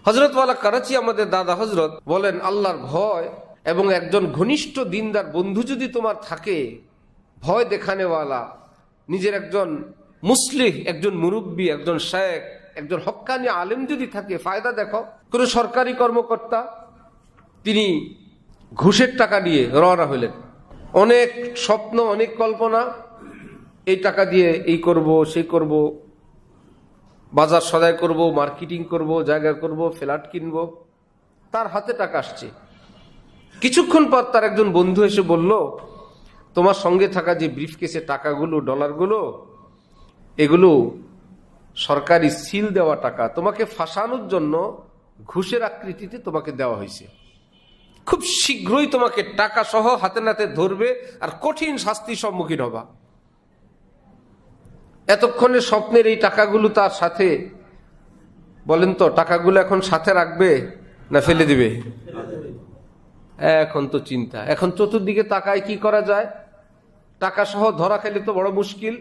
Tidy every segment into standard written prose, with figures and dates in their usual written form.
হযরত ওয়ালা করাচি আমাদের দাদা হযরত বলেন, আল্লাহর ভয় এবং একজন ঘনিষ্ঠ দিনদার বন্ধু যদি তোমার থাকে, ভয় দেখানেওয়ালা, নিজের একজন মুসলিহ, একজন মুরব্বী, একজন শেখ, একজন হক্কানি আলেম যদি থাকে, ফায়দা দেখো। কোন সরকারি কর্মকর্তা তিনি ঘুষের টাকা নিয়ে রওনা হইলেন, অনেক স্বপ্ন, অনেক কল্পনা, এই টাকা দিয়ে এই করব, সেই করব, বাজার সদাই করব, মার্কেটিং করব, জায়গা করব, ফ্ল্যাট কিনব। তার হাতে টাকা আসছে। কিছুক্ষণ পর তার একজন বন্ধু এসে বলল, তোমার সঙ্গে থাকা যে ব্রিফকেসের টাকাগুলো, ডলারগুলো, এগুলো সরকারি সিল দেওয়া টাকা, তোমাকে ফাঁসানোর জন্য ঘুষের আকৃতিতে তোমাকে দেওয়া হয়েছে। খুব শীঘ্রই তোমাকে টাকা সহ হাতে নাতে ধরবে আর কঠিন শাস্তির সম্মুখীন হবা। এতক্ষণে স্বপ্নের এই টাকাগুলো তার সাথে, বলেন তো টাকাগুলো এখন সাথে রাখবে না ফেলে দিবে? এখন তো চিন্তা, এখন চতুর্দিকে তাকায় কি করা যায়। টাকা সহ ধরা খেলে তো বড় মুশকিল।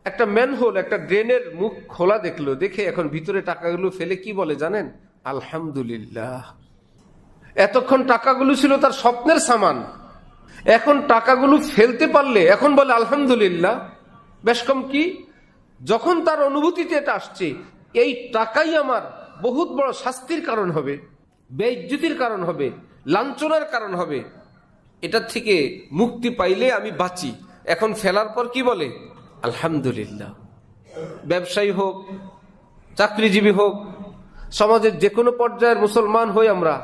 একটা ম্যানহোল, একটা ড্রেনের মুখ খোলা দেখলো, দেখে এখন ভিতরে টাকাগুলো ফেলে কি বলে জানেন? আলহামদুলিল্লাহ। এতক্ষণ টাকাগুলো ছিল তার স্বপ্নের সামান, এখন টাকাগুলো ফেলতে পারলে এখন বলে আলহামদুলিল্লাহ। বেশ কম কি, যখন তার অনুভূতিতে এটা আসছে, এই টাকাই আমার বহুত বড় শাস্তির কারণ হবে, বেইজ্জতির কারণ হবে, লাঞ্ছনার কারণ হবে, এটার থেকে মুক্তি পাইলে আমি বাঁচি, এখন ফেলার পর কি বলে? আলহামদুলিল্লাহ। ব্যবসায়ী হোক, চাকরিজীবী হোক, সমাজের যে কোনো পর্যায়ের মুসলমান হই আমরা,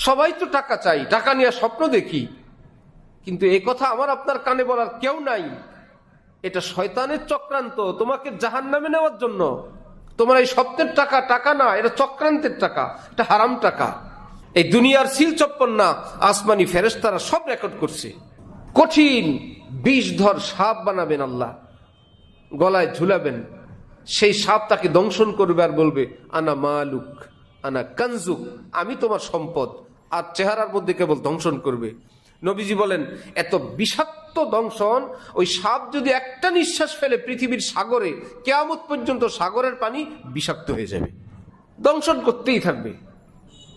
সবাই তো টাকা চাই, টাকা নিয়ে স্বপ্ন দেখি, কিন্তু এই কথা আমার আপনার কানে বলার কেউ নাই। এটা শয়তানের চক্রান্ত, তোমাকে জাহান্নামে নেওয়ার জন্য। তোমার এই স্বপ্নের টাকা, টাকা না, এটা চক্রান্তের টাকা, এটা হারাম টাকা। এই দুনিয়ার সিল চপ্পন্না আসমানি ফেরেশতারা সব রেকর্ড করছে। কঠিন বিষধর সাপ বানাবেন আল্লাহ, গলায় ঝুলাবেন, সেই সাপ তাকে দংশন করবে আর বলবে, আনা মালুক, আনা কানজুক, আমি তোমার সম্পদ, আর চেহারার মধ্যে কেবল দংশন করবে। নবীজি বলেন, এত বিষাক্ত দংশন, ওই সাপ যদি একটা নিঃশ্বাস ফেলে পৃথিবীর সাগরে, কিয়ামত পর্যন্ত সাগরের পানি বিষাক্ত হয়ে যাবে, দংশন করতেই থাকবে।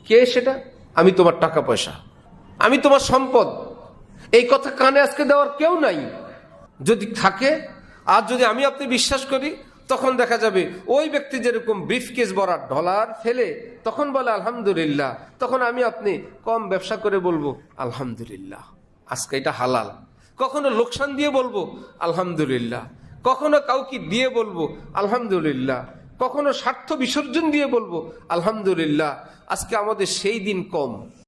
কে সেটা? আমি তোমার টাকা পয়সা, আমি তোমার সম্পদ। এই কথা কানে আজকে দেওয়ার কেউ নাই। যদি থাকে, আর যদি আমি আপনি বিশ্বাস করি, তখন দেখা যাবে ওই ব্যক্তি যেরকম ব্রিফকেস ভরা ডলার ফেলে তখন বলে আলহামদুলিল্লাহ, তখন আমি আপনি কম ব্যবসা করে বলবো আলহামদুলিল্লাহ, আজকে এটা হালাল। কখনো লোকসান দিয়ে বলবো আলহামদুলিল্লাহ, কখনো কাউকে দিয়ে বলবো আলহামদুলিল্লাহ, কখনো স্বার্থ বিসর্জন দিয়ে বলবো আলহামদুলিল্লাহ। আজকে আমাদের সেই দিন কম।